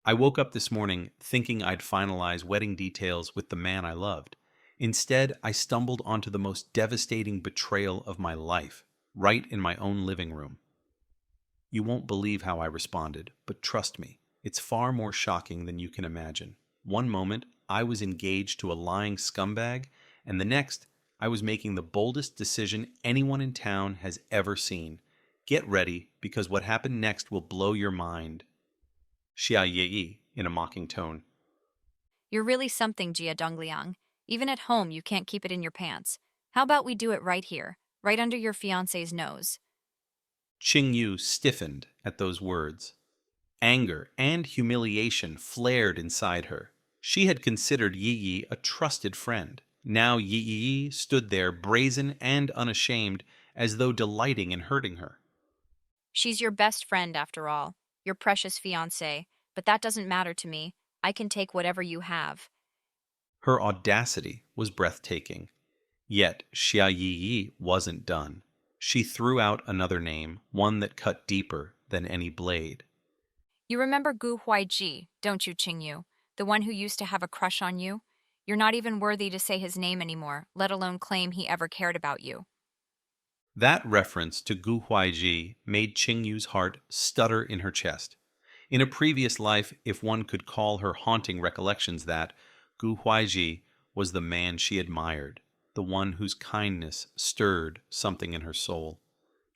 I woke up this morning thinking I'd finalize wedding details with the man I loved. Instead, I stumbled onto the most devastating betrayal of my life, right in my own living room. You won't believe how I responded, but trust me, it's far more shocking than you can imagine. One moment, I was engaged to a lying scumbag, and the next, I was making the boldest decision anyone in town has ever seen. Get ready, because what happened next will blow your mind. Xia Yi, in a mocking tone. You're really something, Jia Dongliang. Even at home, you can't keep it in your pants. How about we do it right here, right under your fiancé's nose? Qing Yu stiffened at those words. Anger and humiliation flared inside her. She had considered Yi Yi a trusted friend. Now Yi Yi stood there brazen and unashamed, as though delighting in hurting her. She's your best friend, after all, your precious fiancé, but that doesn't matter to me. I can take whatever you have. Her audacity was breathtaking. Yet Xia Yi wasn't done. She threw out another name, one that cut deeper than any blade. You remember Gu Huaiji, don't you, Qingyu? The one who used to have a crush on you? You're not even worthy to say his name anymore, let alone claim he ever cared about you. That reference to Gu Huaiji made Qingyu's heart stutter in her chest. In a previous life, if one could call her haunting recollections that, Gu Huaiji was the man she admired, the one whose kindness stirred something in her soul.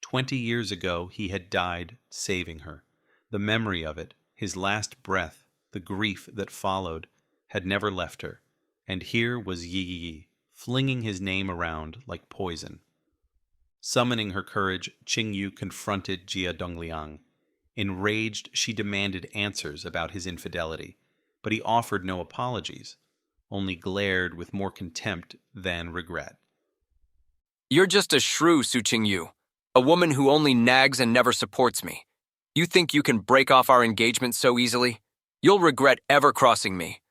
20 years ago, he had died saving her. The memory of it, his last breath, the grief that followed, had never left her. And here was Yi Yi, flinging his name around like poison. Summoning her courage, Qingyu confronted Jia Dongliang. Enraged, she demanded answers about his infidelity, but he offered no apologies, only glared with more contempt than regret. You're just a shrew, Su Qingyu, a woman who only nags and never supports me. You think you can break off our engagement so easily? You'll regret ever crossing me.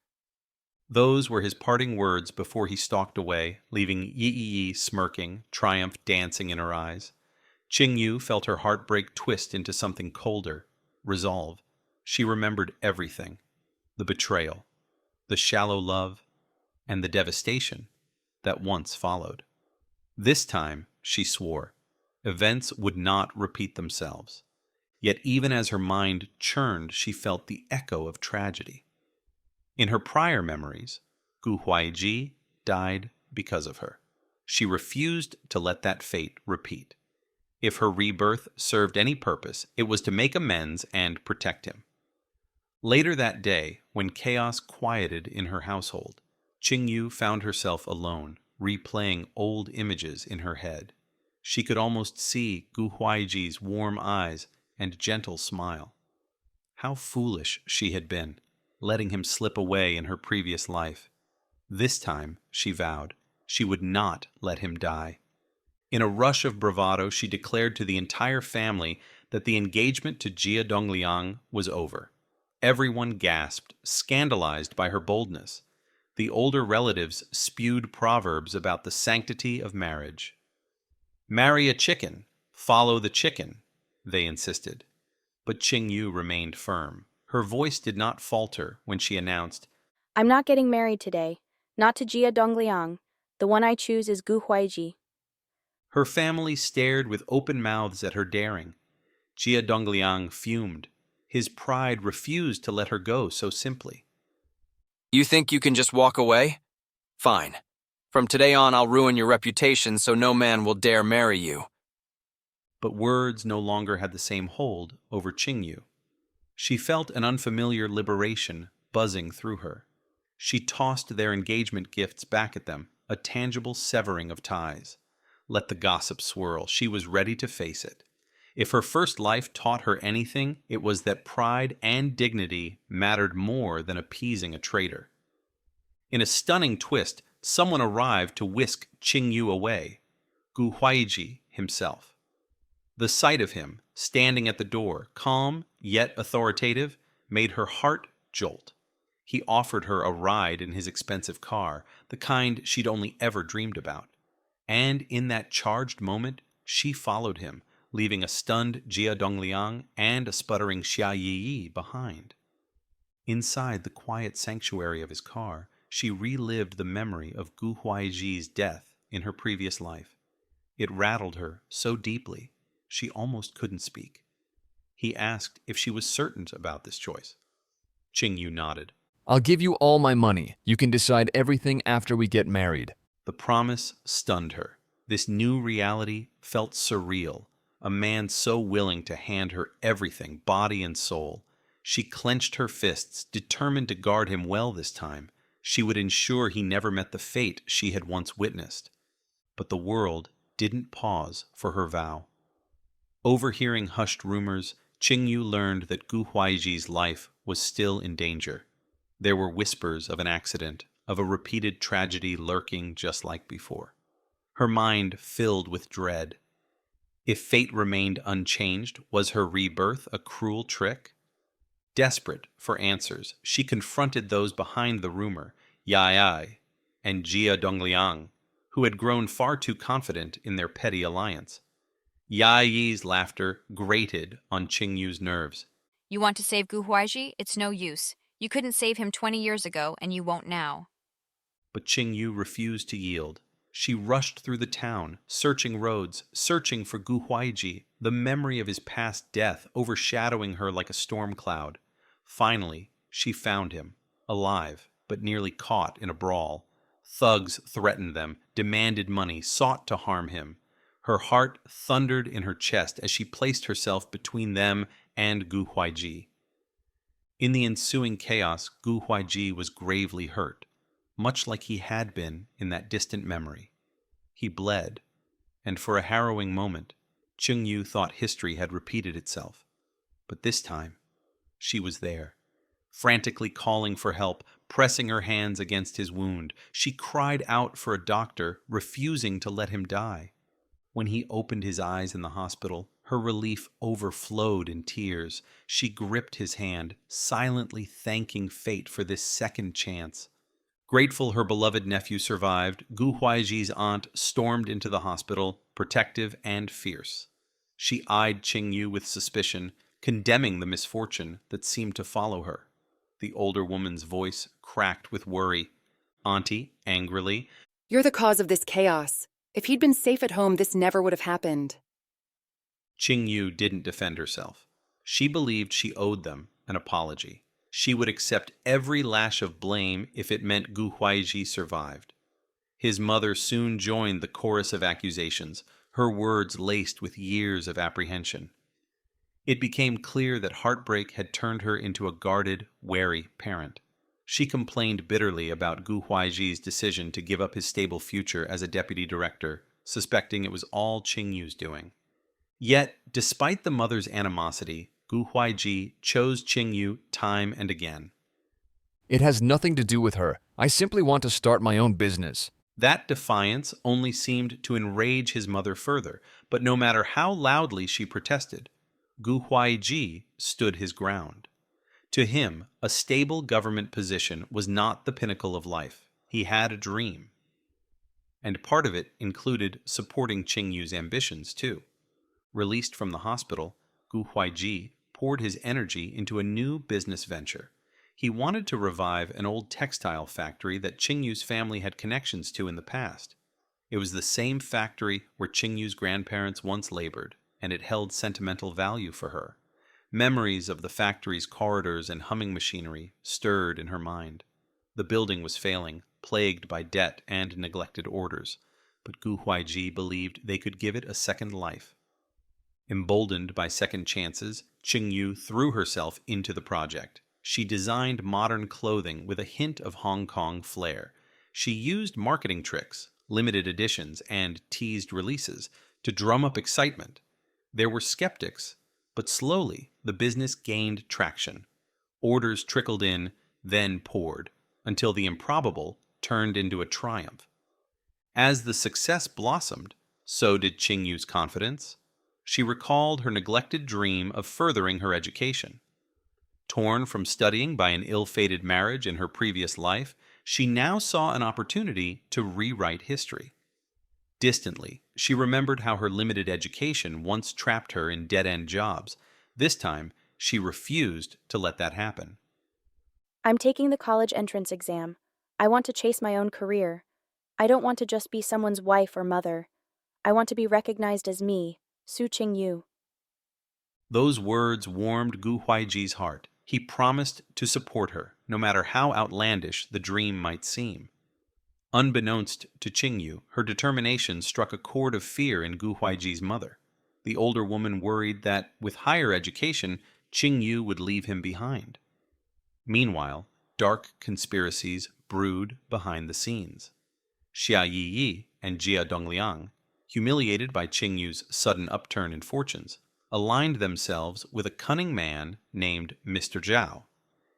Those were his parting words before he stalked away, leaving Yi Yi smirking, triumph dancing in her eyes. Qingyu felt her heartbreak twist into something colder, resolve. She remembered everything: the betrayal, the shallow love, and the devastation that once followed. This time, she swore, events would not repeat themselves. Yet even as her mind churned, she felt the echo of tragedy. In her prior memories, Gu Huaiji died because of her. She refused to let that fate repeat. If her rebirth served any purpose, it was to make amends and protect him. Later that day, when chaos quieted in her household, Qingyu found herself alone, replaying old images in her head. She could almost see Gu Huaiji's warm eyes and gentle smile. How foolish she had been, letting him slip away in her previous life. This time, she vowed, she would not let him die. In a rush of bravado, she declared to the entire family that the engagement to Jia Dongliang was over. Everyone gasped, scandalized by her boldness. The older relatives spewed proverbs about the sanctity of marriage. "Marry a chicken, follow the chicken," they insisted. But Qingyu remained firm. Her voice did not falter when she announced, I'm not getting married today. Not to Jia Dongliang. The one I choose is Gu Huaiji. Her family stared with open mouths at her daring. Jia Dongliang fumed. His pride refused to let her go so simply. You think you can just walk away? Fine. From today on, I'll ruin your reputation so no man will dare marry you. But words no longer had the same hold over Qingyu. She felt an unfamiliar liberation buzzing through her. She tossed their engagement gifts back at them, a tangible severing of ties. Let the gossip swirl. She was ready to face it. If her first life taught her anything, it was that pride and dignity mattered more than appeasing a traitor. In a stunning twist, someone arrived to whisk Qingyu away, Gu Huaiji himself. The sight of him, standing at the door, calm yet authoritative, made her heart jolt. He offered her a ride in his expensive car, the kind she'd only ever dreamed about. And in that charged moment, she followed him, leaving a stunned Jia Dongliang and a sputtering Xia Yi behind. Inside the quiet sanctuary of his car, she relived the memory of Gu Huaiji's death in her previous life. It rattled her so deeply, she almost couldn't speak. He asked if she was certain about this choice. Qingyu nodded. I'll give you all my money. You can decide everything after we get married. The promise stunned her. This new reality felt surreal. A man so willing to hand her everything, body and soul. She clenched her fists, determined to guard him well this time. She would ensure he never met the fate she had once witnessed. But the world didn't pause for her vow. Overhearing hushed rumors, Qingyu learned that Gu Huaiji's life was still in danger. There were whispers of an accident, of a repeated tragedy lurking just like before. Her mind filled with dread. If fate remained unchanged, was her rebirth a cruel trick? Desperate for answers, she confronted those behind the rumor, Yai and Jia Dongliang, who had grown far too confident in their petty alliance. Yi's laughter grated on Qingyu's nerves. You want to save Gu Huaiji? It's no use. You couldn't save him 20 years ago, and you won't now. But Qingyu refused to yield. She rushed through the town, searching roads, searching for Gu Huaiji, the memory of his past death overshadowing her like a storm cloud. Finally, she found him, alive, but nearly caught in a brawl. Thugs threatened them, demanded money, sought to harm him. Her heart thundered in her chest as she placed herself between them and Gu Huaiji. In the ensuing chaos, Gu Huaiji was gravely hurt, much like he had been in that distant memory. He bled, and for a harrowing moment, Qingyu thought history had repeated itself. But this time, she was there, frantically calling for help, pressing her hands against his wound. She cried out for a doctor, refusing to let him die. When he opened his eyes in the hospital, her relief overflowed in tears. She gripped his hand, silently thanking fate for this second chance. Grateful her beloved nephew survived, Gu Huaiji's aunt stormed into the hospital, protective and fierce. She eyed Qingyu with suspicion, condemning the misfortune that seemed to follow her. The older woman's voice cracked with worry. Auntie, angrily, "You're the cause of this chaos. If he'd been safe at home, this never would have happened." Qingyu didn't defend herself. She believed she owed them an apology. She would accept every lash of blame if it meant Gu Huaiji survived. His mother soon joined the chorus of accusations, her words laced with years of apprehension. It became clear that heartbreak had turned her into a guarded, wary parent. She complained bitterly about Gu Huaiji's decision to give up his stable future as a deputy director, suspecting it was all Qingyu's doing. Yet, despite the mother's animosity, Gu Huaiji chose Qingyu time and again. It has nothing to do with her. I simply want to start my own business. That defiance only seemed to enrage his mother further, but no matter how loudly she protested, Gu Huaiji stood his ground. To him, a stable government position was not the pinnacle of life. He had a dream. And part of it included supporting Qingyu's ambitions, too. Released from the hospital, Gu Huaiji poured his energy into a new business venture. He wanted to revive an old textile factory that Qingyu's family had connections to in the past. It was the same factory where Qingyu's grandparents once labored, and it held sentimental value for her. Memories of the factory's corridors and humming machinery stirred in her mind. The building was failing, plagued by debt and neglected orders, but Gu Huaiji believed they could give it a second life. Emboldened by second chances, Qingyu threw herself into the project. She designed modern clothing with a hint of Hong Kong flair. She used marketing tricks, limited editions, and teased releases to drum up excitement. There were skeptics, but slowly the business gained traction. Orders trickled in, then poured, until the improbable turned into a triumph. As the success blossomed, so did Qingyu's confidence. She recalled her neglected dream of furthering her education. Torn from studying by an ill-fated marriage in her previous life, she now saw an opportunity to rewrite history. Distantly, she remembered how her limited education once trapped her in dead-end jobs. This time, she refused to let that happen. I'm taking the college entrance exam. I want to chase my own career. I don't want to just be someone's wife or mother. I want to be recognized as me, Su Qingyu. Those words warmed Gu Huaiji's heart. He promised to support her, no matter how outlandish the dream might seem. Unbeknownst to Qingyu, her determination struck a chord of fear in Gu Huaiji's mother. The older woman worried that, with higher education, Qingyu would leave him behind. Meanwhile, dark conspiracies brewed behind the scenes. Xia Yiyi and Jia Dongliang, humiliated by Qingyu's sudden upturn in fortunes, aligned themselves with a cunning man named Mr. Zhao.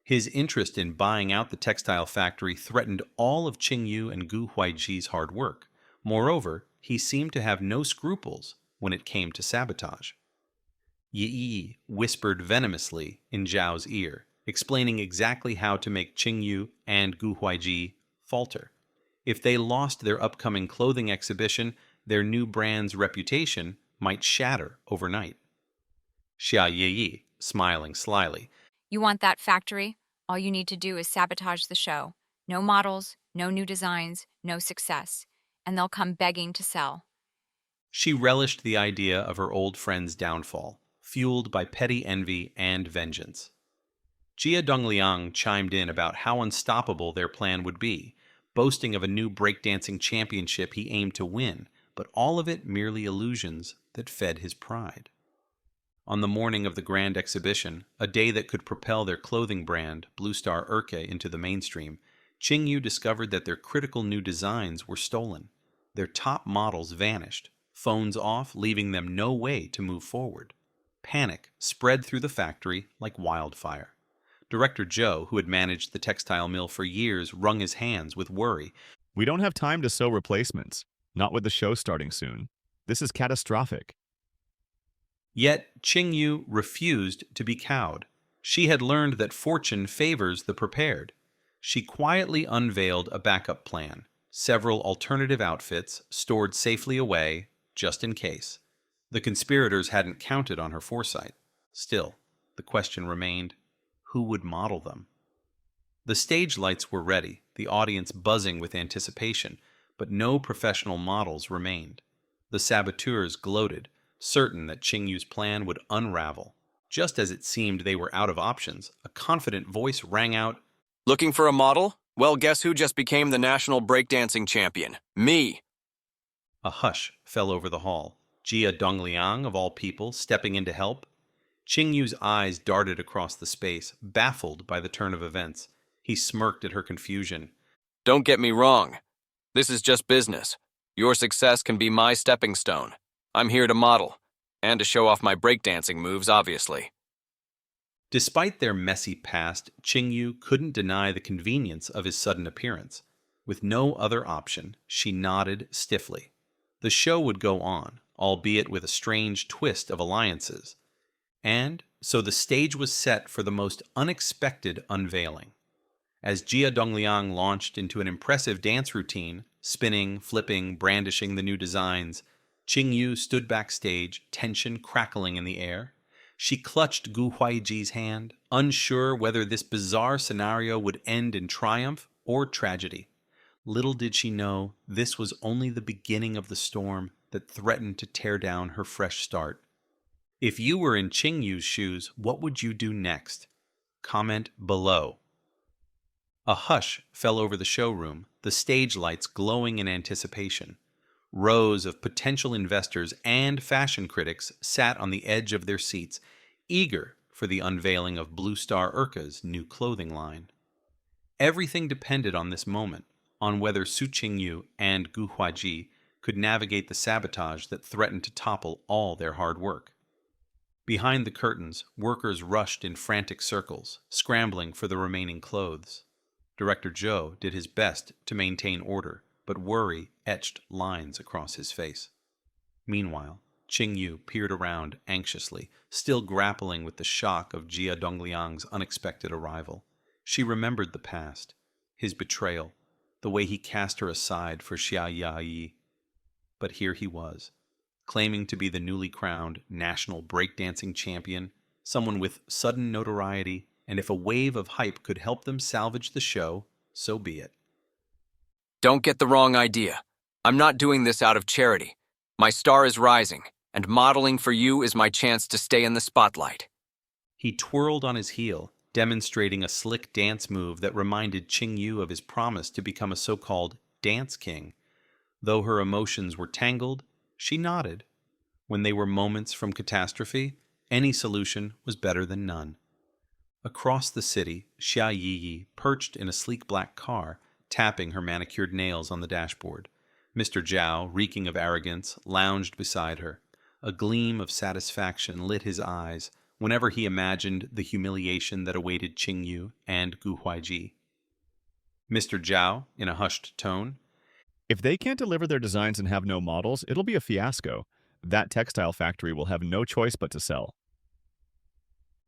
His interest in buying out the textile factory threatened all of Qingyu and Gu Huaiji's hard work. Moreover, he seemed to have no scruples when it came to sabotage. Yi whispered venomously in Zhao's ear, explaining exactly how to make Qingyu and Gu Huaiji falter. If they lost their upcoming clothing exhibition, their new brand's reputation might shatter overnight. Xia Yi, smiling slyly, You want that factory? All you need to do is sabotage the show. No models, no new designs, no success. And they'll come begging to sell. she relished the idea of her old friend's downfall, fueled by petty envy and vengeance. Jia Dongliang chimed in about how unstoppable their plan would be, boasting of a new breakdancing championship he aimed to win, but all of it merely illusions that fed his pride. On the morning of the grand exhibition, a day that could propel their clothing brand, Blue Star Urke, into the mainstream, Qingyu discovered that their critical new designs were stolen. Their top models vanished, phones off, leaving them no way to move forward. Panic spread through the factory like wildfire. Director Zhou, who had managed the textile mill for years, wrung his hands with worry. We don't have time to sew replacements, not with the show starting soon. This is catastrophic. Yet Qingyu refused to be cowed. She had learned that fortune favors the prepared. She quietly unveiled a backup plan, several alternative outfits stored safely away, just in case. The conspirators hadn't counted on her foresight. Still, the question remained, who would model them? The stage lights were ready, the audience buzzing with anticipation, but no professional models remained. The saboteurs gloated, certain that Qingyu's plan would unravel. Just as it seemed they were out of options, a confident voice rang out, Looking for a model? Well, guess who just became the national breakdancing champion? Me! A hush fell over the hall. Jia Dongliang, of all people, stepping in to help. Qingyu's eyes darted across the space, baffled by the turn of events. He smirked at her confusion. Don't get me wrong. This is just business. Your success can be my stepping stone. I'm here to model, and to show off my breakdancing moves, obviously. Despite their messy past, Qingyu couldn't deny the convenience of his sudden appearance. With no other option, she nodded stiffly. The show would go on, albeit with a strange twist of alliances. And so the stage was set for the most unexpected unveiling. As Jia Dongliang launched into an impressive dance routine, spinning, flipping, brandishing the new designs, Qingyu stood backstage, tension crackling in the air. She clutched Gu Huaiji's hand, unsure whether this bizarre scenario would end in triumph or tragedy. Little did she know this was only the beginning of the storm that threatened to tear down her fresh start. If you were in Qingyu's shoes, what would you do next? Comment below. A hush fell over the showroom, the stage lights glowing in anticipation. Rows of potential investors and fashion critics sat on the edge of their seats, eager for the unveiling of Blue Star Urke's new clothing line. Everything depended on this moment, on whether Su Qingyu and Gu Huaiji could navigate the sabotage that threatened to topple all their hard work. Behind the curtains, workers rushed in frantic circles, scrambling for the remaining clothes. Director Zhou did his best to maintain order, but worry etched lines across his face. Meanwhile, Qingyu peered around anxiously, still grappling with the shock of Jia Dongliang's unexpected arrival. She remembered the past, his betrayal, the way he cast her aside for Xia Yi. But here he was, claiming to be the newly crowned national breakdancing champion, someone with sudden notoriety and if a wave of hype could help them salvage the show, so be it. Don't get the wrong idea. I'm not doing this out of charity. My star is rising, and modeling for you is my chance to stay in the spotlight. He twirled on his heel, demonstrating a slick dance move that reminded Qingyu of his promise to become a so-called dance king. Though her emotions were tangled, she nodded. When they were moments from catastrophe, any solution was better than none. Across the city, Xia Yiyi perched in a sleek black car, tapping her manicured nails on the dashboard. Mr. Zhao, reeking of arrogance, lounged beside her. A gleam of satisfaction lit his eyes whenever he imagined the humiliation that awaited Qingyu and Gu Huaiji. Mr. Zhao, in a hushed tone, If they can't deliver their designs and have no models, it'll be a fiasco. That textile factory will have no choice but to sell.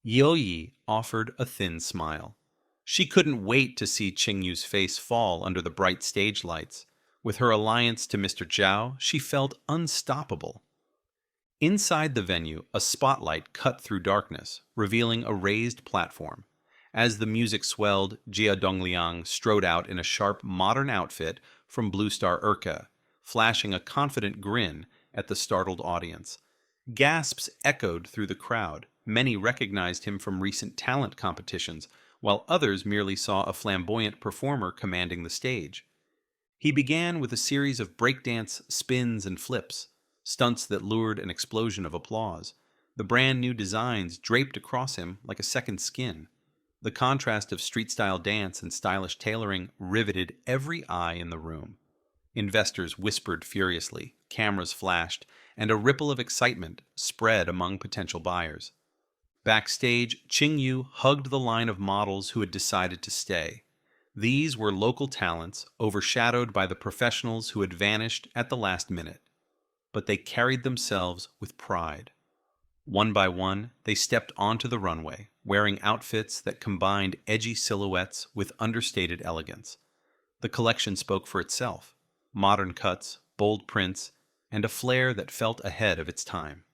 Yi offered a thin smile. She couldn't wait to see Qingyu's face fall under the bright stage lights. With her alliance to Mr. Zhao, she felt unstoppable. Inside the venue, a spotlight cut through darkness, revealing a raised platform. As the music swelled, Jia Dongliang strode out in a sharp, modern outfit from Blue Star Urca, flashing a confident grin at the startled audience. Gasps echoed through the crowd. Many recognized him from recent talent competitions, while others merely saw a flamboyant performer commanding the stage. He began with a series of breakdance spins and flips, stunts that lured an explosion of applause. The brand new designs draped across him like a second skin. The contrast of street-style dance and stylish tailoring riveted every eye in the room. Investors whispered furiously, cameras flashed, and a ripple of excitement spread among potential buyers. Backstage, Qingyu hugged the line of models who had decided to stay. These were local talents, overshadowed by the professionals who had vanished at the last minute. But they carried themselves with pride. One by one, they stepped onto the runway, wearing outfits that combined edgy silhouettes with understated elegance. The collection spoke for itself: modern cuts, bold prints, and a flair that felt ahead of its time.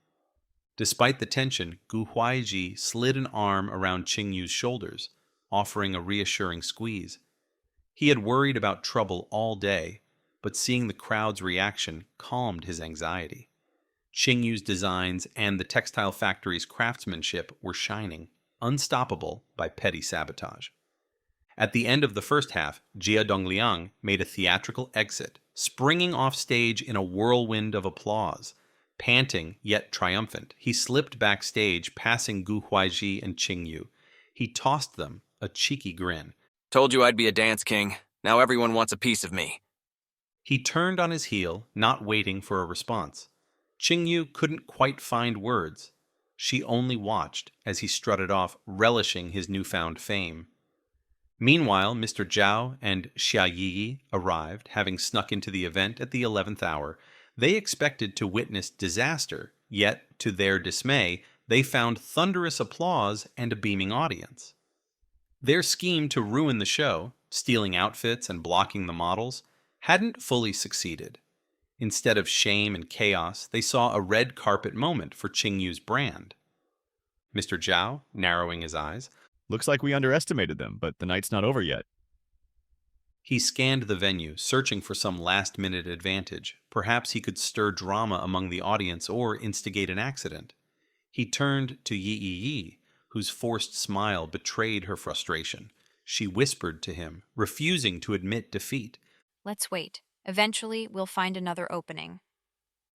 Despite the tension, Gu Huaiji slid an arm around Qingyu's shoulders, offering a reassuring squeeze. He had worried about trouble all day, but seeing the crowd's reaction calmed his anxiety. Qingyu's designs and the textile factory's craftsmanship were shining, unstoppable by petty sabotage. At the end of the first half, Jia Dongliang made a theatrical exit, springing off stage in a whirlwind of applause. Panting, yet triumphant, he slipped backstage, passing Gu Huaiji and Qingyu. He tossed them a cheeky grin. Told you I'd be a dance king. Now everyone wants a piece of me. He turned on his heel, not waiting for a response. Qingyu couldn't quite find words. She only watched as he strutted off, relishing his newfound fame. Meanwhile, Mr. Zhao and Xia Yiyi arrived, having snuck into the event at the 11th hour. They expected to witness disaster, yet, to their dismay, they found thunderous applause and a beaming audience. Their scheme to ruin the show, stealing outfits and blocking the models, hadn't fully succeeded. Instead of shame and chaos, they saw a red carpet moment for Qingyu's brand. Mr. Zhao, narrowing his eyes, Looks like we underestimated them, but the night's not over yet. he scanned the venue, searching for some last-minute advantage. Perhaps he could stir drama among the audience or instigate an accident. He turned to Yi, whose forced smile betrayed her frustration. She whispered to him, refusing to admit defeat. Let's wait. Eventually, we'll find another opening.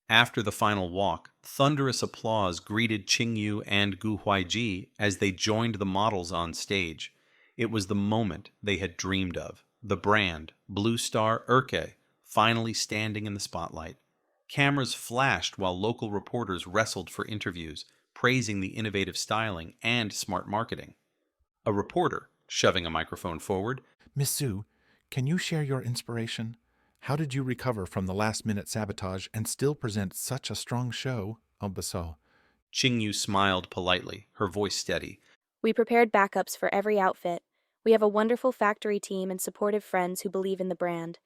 After the final walk, thunderous applause greeted Qingyu and Gu Huaiji as they joined the models on stage. It was the moment they had dreamed of. The brand, Blue Star Urca, finally standing in the spotlight. Cameras flashed while local reporters wrestled for interviews, praising the innovative styling and smart marketing. A reporter, shoving a microphone forward, Miss Su, can you share your inspiration? How did you recover from the last-minute sabotage and still present such a strong show, Ambassau? Qingyu smiled politely, her voice steady. We prepared backups for every outfit. We have a wonderful factory team and supportive friends who believe in the brand.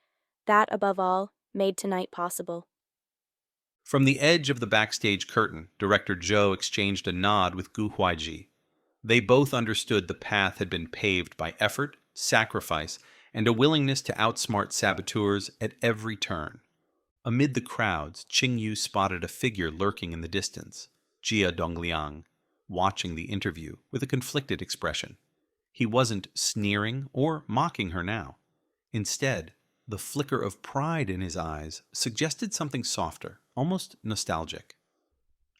That, above all, made tonight possible. From the edge of the backstage curtain, Director Zhou exchanged a nod with Gu Huaiji. They both understood the path had been paved by effort, sacrifice, and a willingness to outsmart saboteurs at every turn. Amid the crowds, Qingyu spotted a figure lurking in the distance, Jia Dongliang, watching the interview with a conflicted expression. He wasn't sneering or mocking her now. Instead, the flicker of pride in his eyes suggested something softer, almost nostalgic.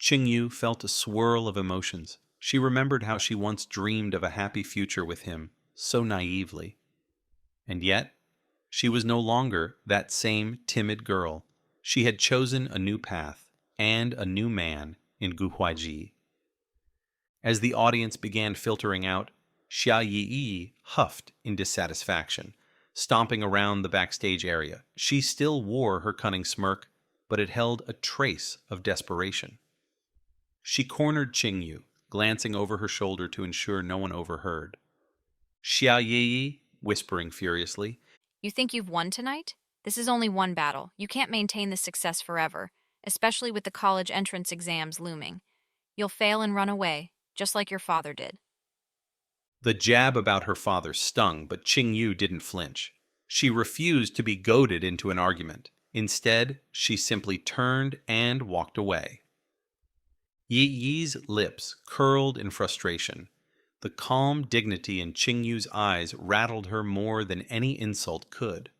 Qingyu felt a swirl of emotions. She remembered how she once dreamed of a happy future with him, so naively. And yet, she was no longer that same timid girl. She had chosen a new path and a new man in Gu Huaiji. As the audience began filtering out, Xia Yi huffed in dissatisfaction, stomping around the backstage area. She still wore her cunning smirk, but it held a trace of desperation. She cornered Qingyu, glancing over her shoulder to ensure no one overheard. Xia Yi, whispering furiously, You think you've won tonight? This is only one battle. You can't maintain this success forever, especially with the college entrance exams looming. You'll fail and run away, just like your father did. The jab about her father stung, but Qingyu didn't flinch. She refused to be goaded into an argument. Instead, she simply turned and walked away. Yi Yi's lips curled in frustration. The calm dignity in Qingyu's eyes rattled her more than any insult could.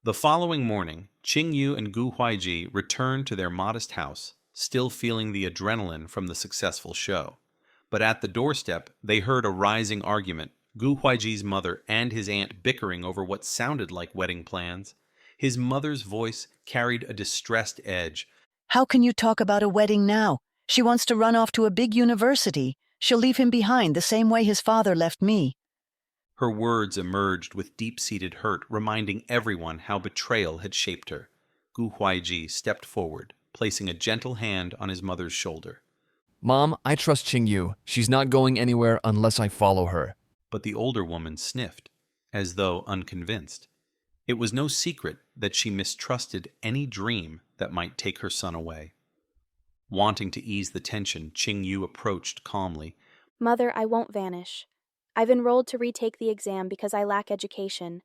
The following morning, Qingyu and Gu Huaiji returned to their modest house, still feeling the adrenaline from the successful show. But at the doorstep, they heard a rising argument, Gu Huaiji's mother and his aunt bickering over what sounded like wedding plans. His mother's voice carried a distressed edge. How can you talk about a wedding now? She wants to run off to a big university. She'll leave him behind the same way his father left me. Her words emerged with deep-seated hurt, reminding everyone how betrayal had shaped her. Gu Huaiji stepped forward, placing a gentle hand on his mother's shoulder. Mom, I trust Qingyu. She's not going anywhere unless I follow her. But the older woman sniffed, as though unconvinced. It was no secret that she mistrusted any dream that might take her son away. Wanting to ease the tension, Qingyu approached calmly. Mother, I won't vanish. I've enrolled to retake the exam because I lack education.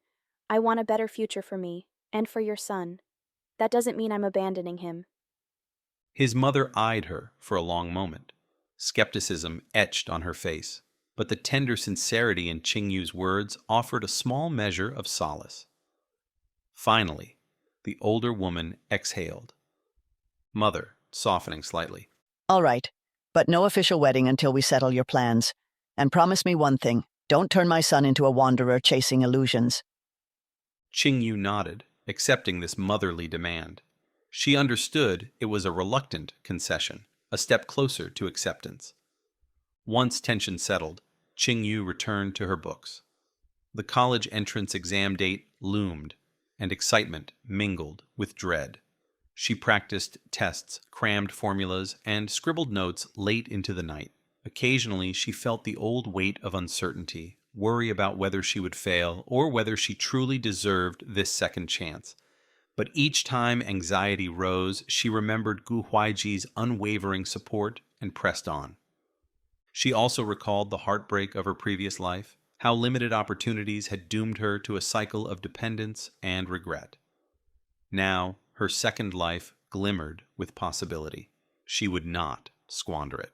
I want a better future for me, and for your son. That doesn't mean I'm abandoning him. His mother eyed her for a long moment. Skepticism etched on her face, but the tender sincerity in Qingyu's words offered a small measure of solace. Finally, the older woman exhaled. Mother, softening slightly. All right, but no official wedding until we settle your plans. And promise me one thing, don't turn my son into a wanderer chasing illusions. Qingyu nodded, accepting this motherly demand. She understood it was a reluctant concession, a step closer to acceptance. Once tension settled, Qingyu returned to her books. The college entrance exam date loomed, and excitement mingled with dread. She practiced tests, crammed formulas, and scribbled notes late into the night. Occasionally, she felt the old weight of uncertainty, worry about whether she would fail or whether she truly deserved this second chance. But each time anxiety rose, she remembered Gu Huaiji's unwavering support and pressed on. She also recalled the heartbreak of her previous life, how limited opportunities had doomed her to a cycle of dependence and regret. Now, her second life glimmered with possibility. She would not squander it.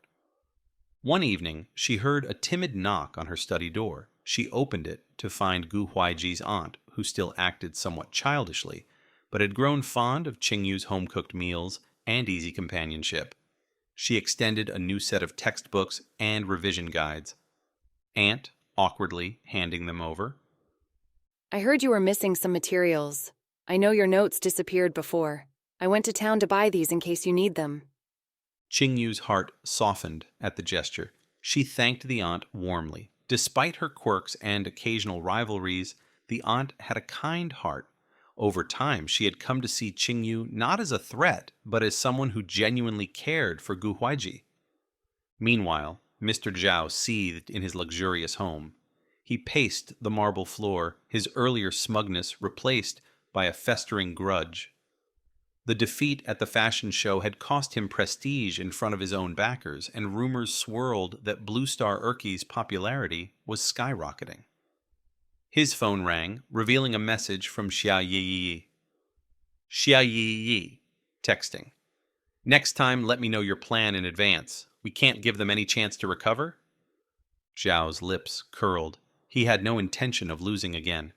One evening, she heard a timid knock on her study door. She opened it to find Gu Huaiji's aunt, who still acted somewhat childishly, but had grown fond of Qingyu's home-cooked meals and easy companionship. She extended a new set of textbooks and revision guides. Aunt, awkwardly handing them over. I heard you were missing some materials. I know your notes disappeared before. I went to town to buy these in case you need them. Qingyu's heart softened at the gesture. She thanked the aunt warmly. Despite her quirks and occasional rivalries, the aunt had a kind heart. Over time, she had come to see Qingyu not as a threat, but as someone who genuinely cared for Gu Huaiji. Meanwhile, Mr. Zhao seethed in his luxurious home. He paced the marble floor, his earlier smugness replaced by a festering grudge. The defeat at the fashion show had cost him prestige in front of his own backers, and rumors swirled that Blue Star Urke's popularity was skyrocketing. His phone rang, revealing a message from Xia Yi. Xia Yi, texting. Next time, let me know your plan in advance. We can't give them any chance to recover? Zhao's lips curled. He had no intention of losing again.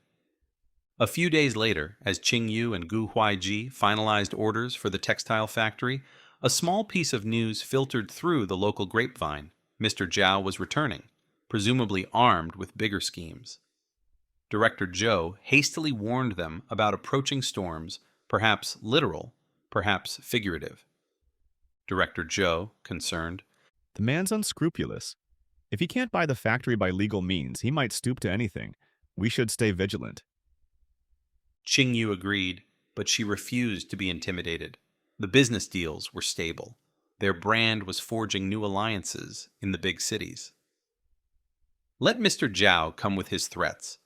A few days later, as Qingyu and Gu Huaiji finalized orders for the textile factory, a small piece of news filtered through the local grapevine. Mr. Zhao was returning, presumably armed with bigger schemes. Director Zhou hastily warned them about approaching storms, perhaps literal, perhaps figurative. Director Zhou, concerned, The man's unscrupulous. If he can't buy the factory by legal means, he might stoop to anything. We should stay vigilant. Qingyu agreed, but she refused to be intimidated. The business deals were stable. Their brand was forging new alliances in the big cities. Let Mr. Zhao come with his threats.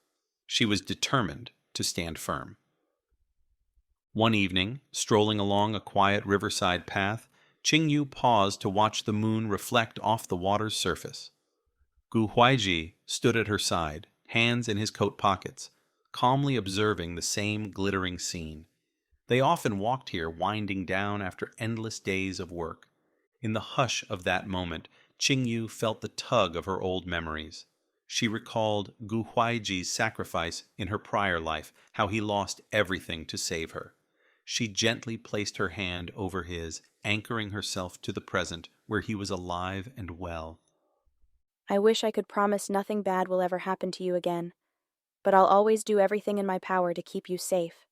She was determined to stand firm. One evening, strolling along a quiet riverside path, Qingyu paused to watch the moon reflect off the water's surface. Gu Huaiji stood at her side, hands in his coat pockets, calmly observing the same glittering scene. They often walked here winding down after endless days of work. In the hush of that moment, Qingyu felt the tug of her old memories. She recalled Gu Huaiji's sacrifice in her prior life, how he lost everything to save her. She gently placed her hand over his, anchoring herself to the present, where he was alive and well. I wish I could promise nothing bad will ever happen to you again, but I'll always do everything in my power to keep you safe.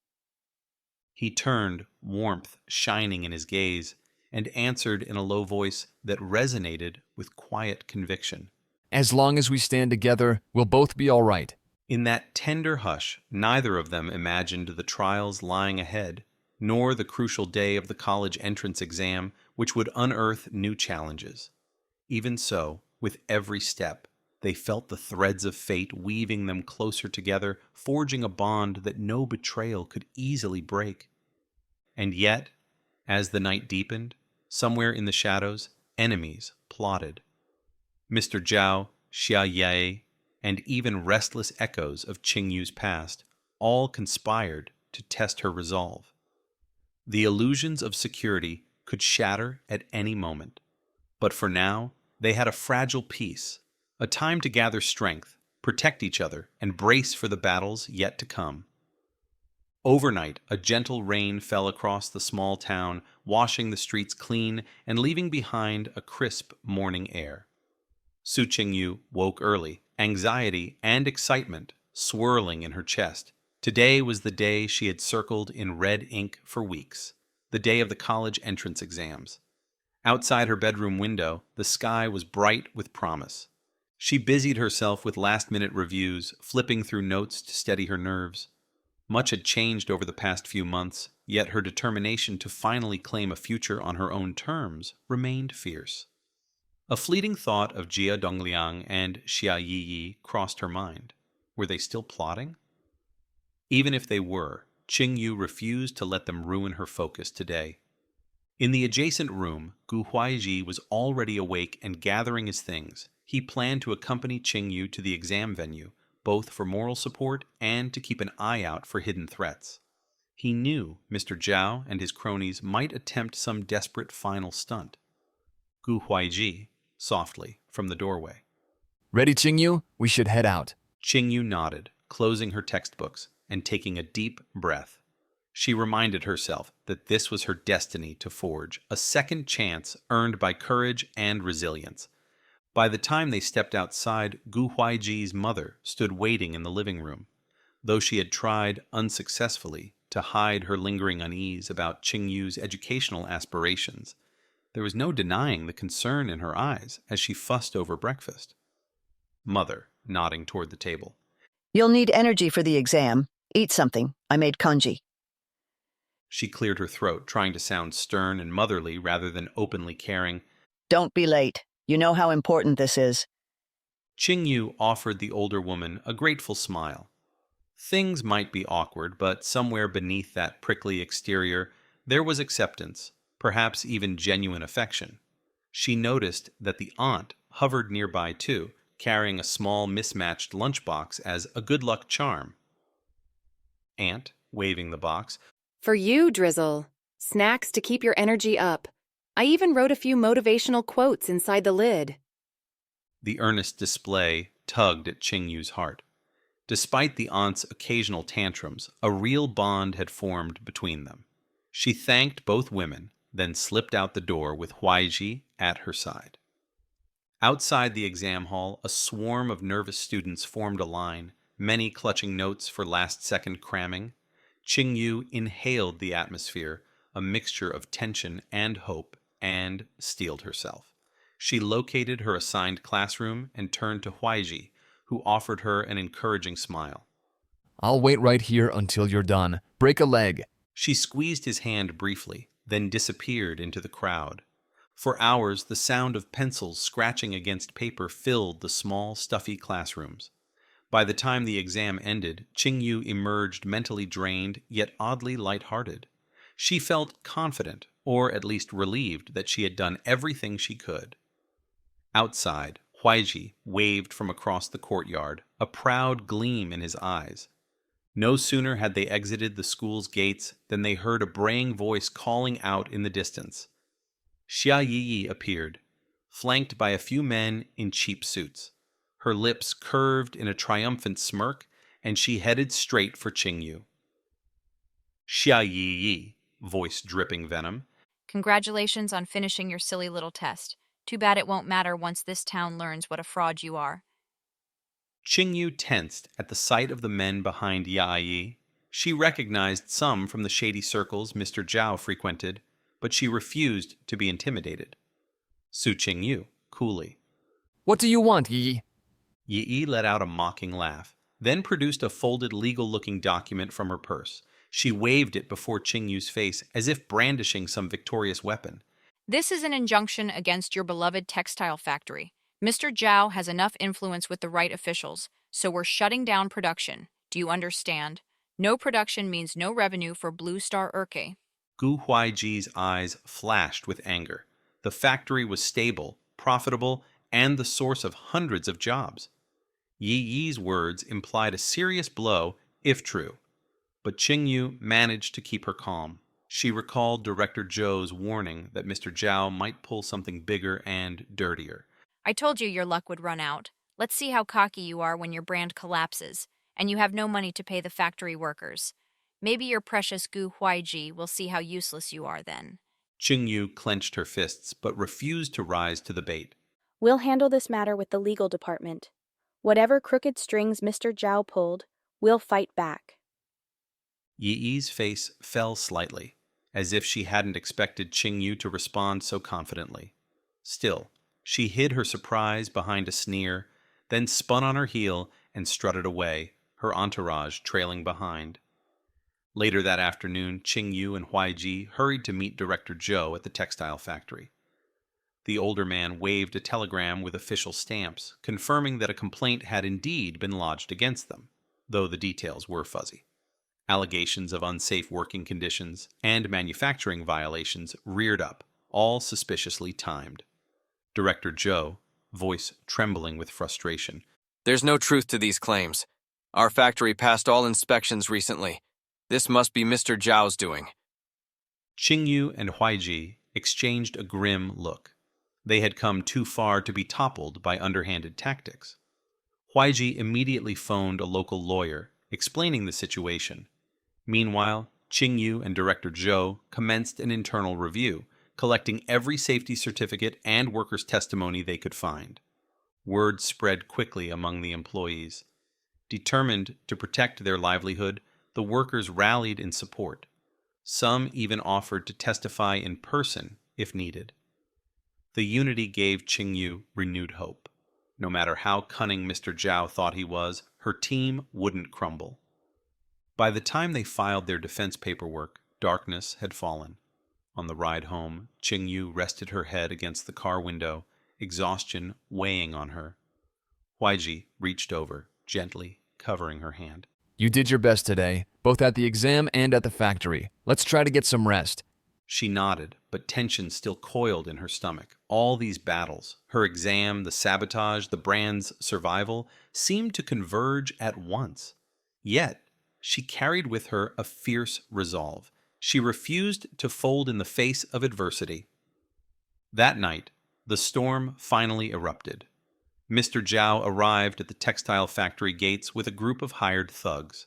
He turned, warmth shining in his gaze, and answered in a low voice that resonated with quiet conviction. As long as we stand together, we'll both be all right. In that tender hush, neither of them imagined the trials lying ahead, nor the crucial day of the college entrance exam, which would unearth new challenges. Even so, with every step, they felt the threads of fate weaving them closer together, forging a bond that no betrayal could easily break. And yet, as the night deepened, somewhere in the shadows, enemies plotted. Mr. Zhao, Xia Yi, and even restless echoes of Qingyu's past all conspired to test her resolve. The illusions of security could shatter at any moment, but for now, they had a fragile peace, a time to gather strength, protect each other, and brace for the battles yet to come. Overnight, a gentle rain fell across the small town, washing the streets clean and leaving behind a crisp morning air. Su Qingyu woke early, anxiety and excitement swirling in her chest. Today was the day she had circled in red ink for weeks, the day of the college entrance exams. Outside her bedroom window, the sky was bright with promise. She busied herself with last-minute reviews, flipping through notes to steady her nerves. Much had changed over the past few months, yet her determination to finally claim a future on her own terms remained fierce. A fleeting thought of Jia Dongliang and Xia Yi crossed her mind. Were they still plotting? Even if they were, Qingyu refused to let them ruin her focus today. In the adjacent room, Gu Huaiji was already awake and gathering his things. He planned to accompany Qingyu to the exam venue, both for moral support and to keep an eye out for hidden threats. He knew Mr. Zhao and his cronies might attempt some desperate final stunt. Gu Huaiji, softly, from the doorway. Ready, Qingyu? We should head out. Qingyu nodded, closing her textbooks and taking a deep breath. She reminded herself that this was her destiny to forge, a second chance earned by courage and resilience. By the time they stepped outside, Gu Huaiji's mother stood waiting in the living room. Though she had tried, unsuccessfully, to hide her lingering unease about Qingyu's educational aspirations, there was no denying the concern in her eyes as she fussed over breakfast. Mother, nodding toward the table. You'll need energy for the exam. Eat something. I made congee. She cleared her throat, trying to sound stern and motherly rather than openly caring. Don't be late. You know how important this is. Qingyu offered the older woman a grateful smile. Things might be awkward, but somewhere beneath that prickly exterior, There was acceptance, perhaps even genuine affection. She noticed that the aunt hovered nearby too, carrying a small mismatched lunchbox as a good luck charm. Aunt, waving the box, For you, Drizzle. Snacks to keep your energy up. I even wrote a few motivational quotes inside the lid. the earnest display tugged at Qingyu's heart. Despite the aunt's occasional tantrums, a real bond had formed between them. She thanked both women, then slipped out the door with Huaiji at her side. Outside the exam hall, a swarm of nervous students formed a line, many clutching notes for last-second cramming. Qingyu inhaled the atmosphere, a mixture of tension and hope, and steeled herself. She located her assigned classroom and turned to Huaiji, who offered her an encouraging smile. I'll wait right here until you're done. Break a leg. She squeezed his hand briefly, then disappeared into the crowd. For hours, the sound of pencils scratching against paper filled the small, stuffy classrooms. By the time the exam ended, Qingyu emerged mentally drained, yet oddly light-hearted. She felt confident, or at least relieved, that she had done everything she could. Outside, Huaiji waved from across the courtyard, a proud gleam in his eyes. No sooner had they exited the school's gates than they heard a braying voice calling out in the distance. Xia Yiyi appeared, flanked by a few men in cheap suits. Her lips curved in a triumphant smirk, and she headed straight for Qingyu. Xia Yiyi, voice dripping venom. Congratulations on finishing your silly little test. Too bad it won't matter once this town learns what a fraud you are. Qingyu tensed at the sight of the men behind Yi. She recognized some from the shady circles Mr. Zhao frequented, but she refused to be intimidated. Su Qingyu, coolly. What do you want, Yi? Yi let out a mocking laugh, then produced a folded legal-looking document from her purse. She waved it before Qingyu's face as if brandishing some victorious weapon. This is an injunction against your beloved textile factory. Mr. Zhao has enough influence with the right officials, so we're shutting down production. Do you understand? No production means no revenue for Blue Star Urke. Gu Huaiji's eyes flashed with anger. The factory was stable, profitable, and the source of hundreds of jobs. Yi's words implied a serious blow, if true. But Qingyu managed to keep her calm. She recalled Director Zhou's warning that Mr. Zhao might pull something bigger and dirtier. I told you your luck would run out. Let's see how cocky you are when your brand collapses, and you have no money to pay the factory workers. Maybe your precious Gu Huaiji will see how useless you are then. Qingyu clenched her fists, but refused to rise to the bait. We'll handle this matter with the legal department. Whatever crooked strings Mr. Zhao pulled, we'll fight back. Yi's face fell slightly, as if she hadn't expected Qingyu to respond so confidently. Still, she hid her surprise behind a sneer, then spun on her heel and strutted away, her entourage trailing behind. Later that afternoon, Qingyu and Huaiji hurried to meet Director Zhou at the textile factory. The older man waved a telegram with official stamps, confirming that a complaint had indeed been lodged against them, though the details were fuzzy. Allegations of unsafe working conditions and manufacturing violations reared up, all suspiciously timed. Director Zhou, voice trembling with frustration. There's no truth to these claims. Our factory passed all inspections recently. This must be Mr. Zhao's doing. Qingyu and Huaiji exchanged a grim look. They had come too far to be toppled by underhanded tactics. Huaiji immediately phoned a local lawyer, explaining the situation. Meanwhile, Qingyu and Director Zhou commenced an internal review, collecting every safety certificate and workers' testimony they could find. Word spread quickly among the employees. Determined to protect their livelihood, the workers rallied in support. Some even offered to testify in person if needed. The unity gave Qingyu renewed hope. No matter how cunning Mr. Zhao thought he was, her team wouldn't crumble. By the time they filed their defense paperwork, darkness had fallen. On the ride home, Qingyu rested her head against the car window, exhaustion weighing on her. Huaiji reached over, gently covering her hand. You did your best today, both at the exam and at the factory. Let's try to get some rest. She nodded, but tension still coiled in her stomach. All these battles, her exam, the sabotage, the brand's survival, seemed to converge at once. Yet, she carried with her a fierce resolve. She refused to fold in the face of adversity. That night, the storm finally erupted. Mr. Zhao arrived at the textile factory gates with a group of hired thugs.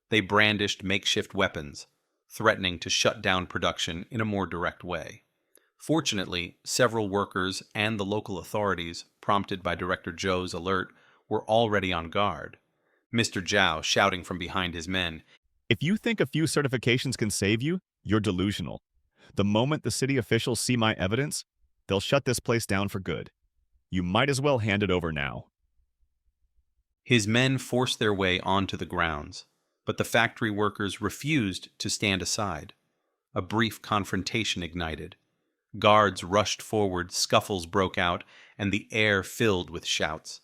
They brandished makeshift weapons, threatening to shut down production in a more direct way. Fortunately, several workers and the local authorities, prompted by Director Zhou's alert, were already on guard. Mr. Zhao shouting from behind his men, If you think a few certifications can save you, you're delusional. The moment the city officials see my evidence, they'll shut this place down for good. You might as well hand it over now. His men forced their way onto the grounds, but the factory workers refused to stand aside. A brief confrontation ignited. Guards rushed forward, scuffles broke out, and the air filled with shouts.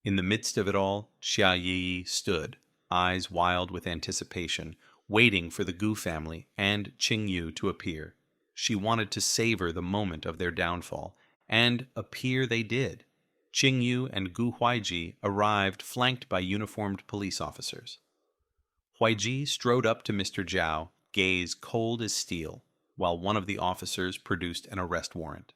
In the midst of it all, Xia Yi stood, eyes wild with anticipation, waiting for the Gu family and Qing Yu to appear. She wanted to savor the moment of their downfall, and appear they did. Qing Yu and Gu Huaiji arrived flanked by uniformed police officers. Huaiji strode up to Mr. Zhao, gaze cold as steel, while one of the officers produced an arrest warrant.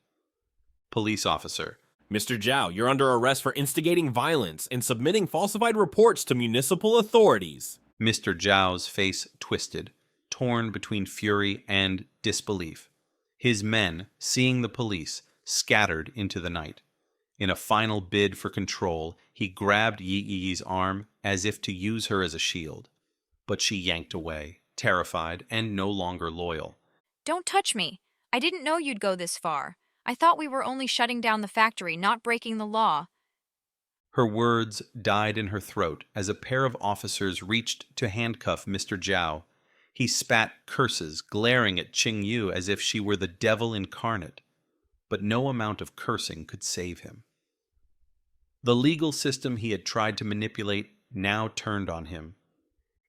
Police officer, Mr. Zhao, you're under arrest for instigating violence and submitting falsified reports to municipal authorities. Mr. Zhao's face twisted, torn between fury and disbelief. His men, seeing the police, scattered into the night. In a final bid for control, he grabbed Yi Yi's arm as if to use her as a shield. But she yanked away, terrified and no longer loyal. Don't touch me. I didn't know you'd go this far. I thought we were only shutting down the factory, not breaking the law. Her words died in her throat as a pair of officers reached to handcuff Mr. Zhao. He spat curses, glaring at Qing Yu as if she were the devil incarnate. But no amount of cursing could save him. The legal system he had tried to manipulate now turned on him.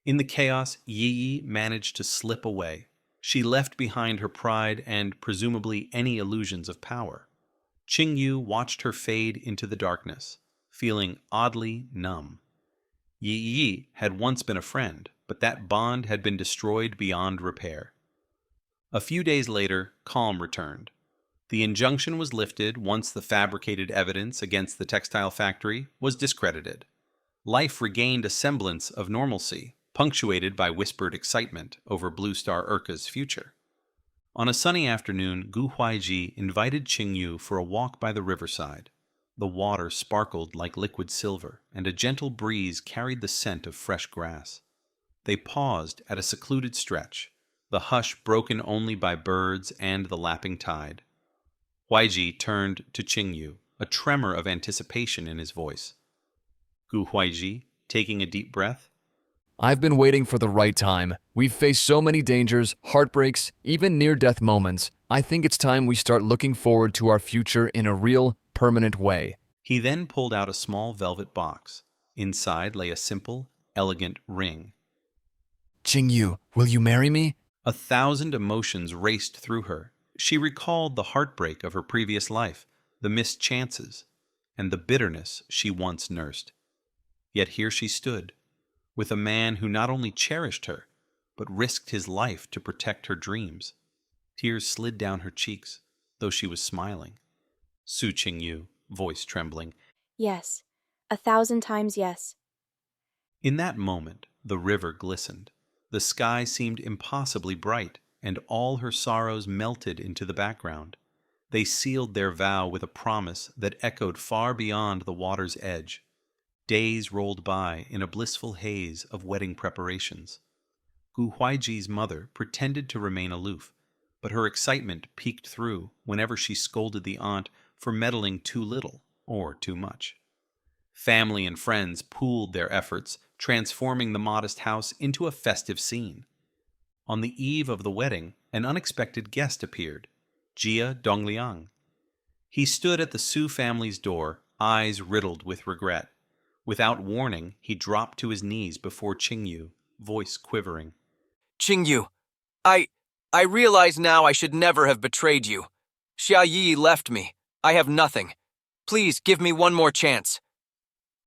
In the chaos, Yi Yi managed to slip away. She left behind her pride and presumably any illusions of power. Qing Yu watched her fade into the darkness, feeling oddly numb. Yi Yi had once been a friend, but that bond had been destroyed beyond repair. A few days later, calm returned. The injunction was lifted once the fabricated evidence against the textile factory was discredited. Life regained a semblance of normalcy, punctuated by whispered excitement over Blue Star Urka's future. On a sunny afternoon, Gu Huaiji invited Qing Yu for a walk by the riverside. The water sparkled like liquid silver, and a gentle breeze carried the scent of fresh grass. They paused at a secluded stretch, the hush broken only by birds and the lapping tide. Huaiji turned to Qing Yu, a tremor of anticipation in his voice. Gu Huaiji, taking a deep breath, I've been waiting for the right time. We've faced so many dangers, heartbreaks, even near-death moments. I think it's time we start looking forward to our future in a real, permanent way. He then pulled out a small velvet box. Inside lay a simple, elegant ring. Qing Yu, will you marry me? 1,000 emotions raced through her. She recalled the heartbreak of her previous life, the missed chances, and the bitterness she once nursed. Yet here she stood, with a man who not only cherished her, but risked his life to protect her dreams. Tears slid down her cheeks, though she was smiling. Su Qing Yu, voice trembling. Yes, 1,000 times yes. In that moment, the river glistened. The sky seemed impossibly bright, and all her sorrows melted into the background. They sealed their vow with a promise that echoed far beyond the water's edge. Days rolled by in a blissful haze of wedding preparations. Gu Huaiji's mother pretended to remain aloof, but her excitement peeked through whenever she scolded the aunt for meddling too little or too much. Family and friends pooled their efforts, transforming the modest house into a festive scene. On the eve of the wedding, an unexpected guest appeared, Jia Dongliang. He stood at the Su family's door, eyes riddled with regret. Without warning, he dropped to his knees before Qing Yu, voice quivering. Qing Yu, I I realize now I should never have betrayed you. Xia Yi left me. I have nothing. Please give me one more chance.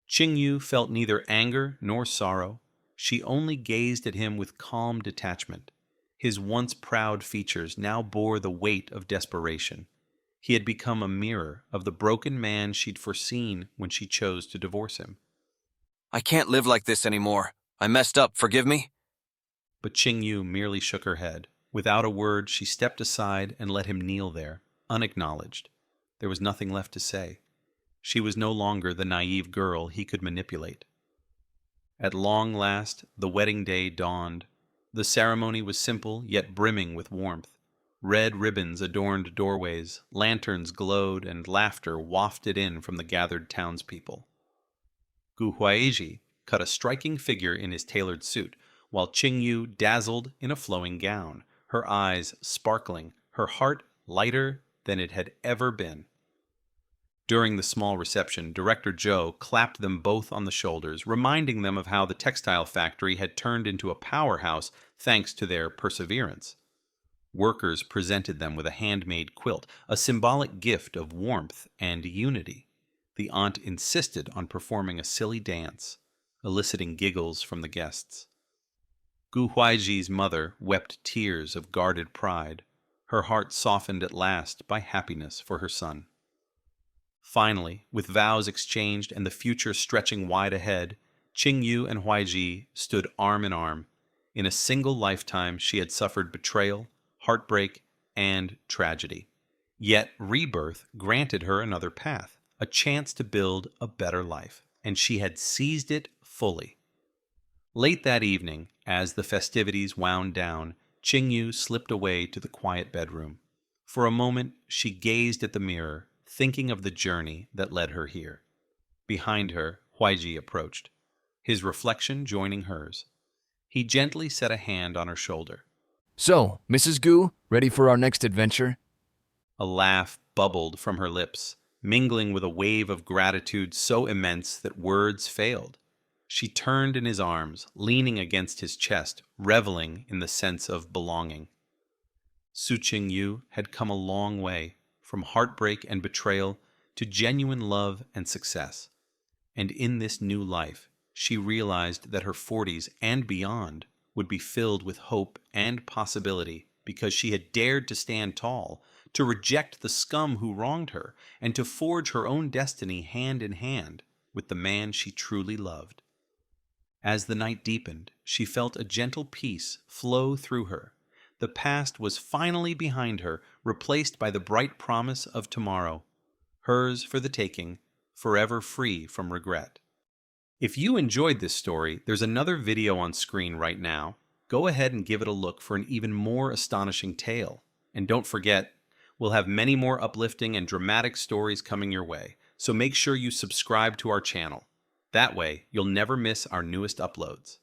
Qingyu felt neither anger nor sorrow. She only gazed at him with calm detachment. His once proud features now bore the weight of desperation. He had become a mirror of the broken man she'd foreseen when she chose to divorce him. I can't live like this anymore. I messed up, forgive me? But Qingyu merely shook her head. Without a word, she stepped aside and let him kneel there, unacknowledged. There was nothing left to say. She was no longer the naive girl he could manipulate. At long last, the wedding day dawned. The ceremony was simple, yet brimming with warmth. Red ribbons adorned doorways, lanterns glowed, and laughter wafted in from the gathered townspeople. Gu Huaiji cut a striking figure in his tailored suit, while Qingyu dazzled in a flowing gown, her eyes sparkling, her heart lighter than it had ever been. During the small reception, Director Zhou clapped them both on the shoulders, reminding them of how the textile factory had turned into a powerhouse thanks to their perseverance. Workers presented them with a handmade quilt, a symbolic gift of warmth and unity. The aunt insisted on performing a silly dance, eliciting giggles from the guests. Gu Huaiji's mother wept tears of guarded pride, her heart softened at last by happiness for her son. Finally, with vows exchanged and the future stretching wide ahead, Qingyu and Huaiji stood arm in arm. In a single lifetime, she had suffered betrayal, heartbreak, and tragedy. Yet rebirth granted her another path, a chance to build a better life, and she had seized it fully. Late that evening, as the festivities wound down, Qingyu slipped away to the quiet bedroom. For a moment, she gazed at the mirror, thinking of the journey that led her here. Behind her, Huaiji approached, his reflection joining hers. He gently set a hand on her shoulder. So, Mrs. Gu, ready for our next adventure? A laugh bubbled from her lips, mingling with a wave of gratitude so immense that words failed. She turned in his arms, leaning against his chest, reveling in the sense of belonging. Su Qingyu had come a long way, from heartbreak and betrayal to genuine love and success. And in this new life, she realized that her 40s and beyond would be filled with hope and possibility because she had dared to stand tall, to reject the scum who wronged her, and to forge her own destiny hand in hand with the man she truly loved. As the night deepened, she felt a gentle peace flow through her. The past was finally behind her, replaced by the bright promise of tomorrow, hers for the taking, forever free from regret. If you enjoyed this story, there's another video on screen right now. Go ahead and give it a look for an even more astonishing tale. And don't forget, we'll have many more uplifting and dramatic stories coming your way, so make sure you subscribe to our channel. That way, you'll never miss our newest uploads.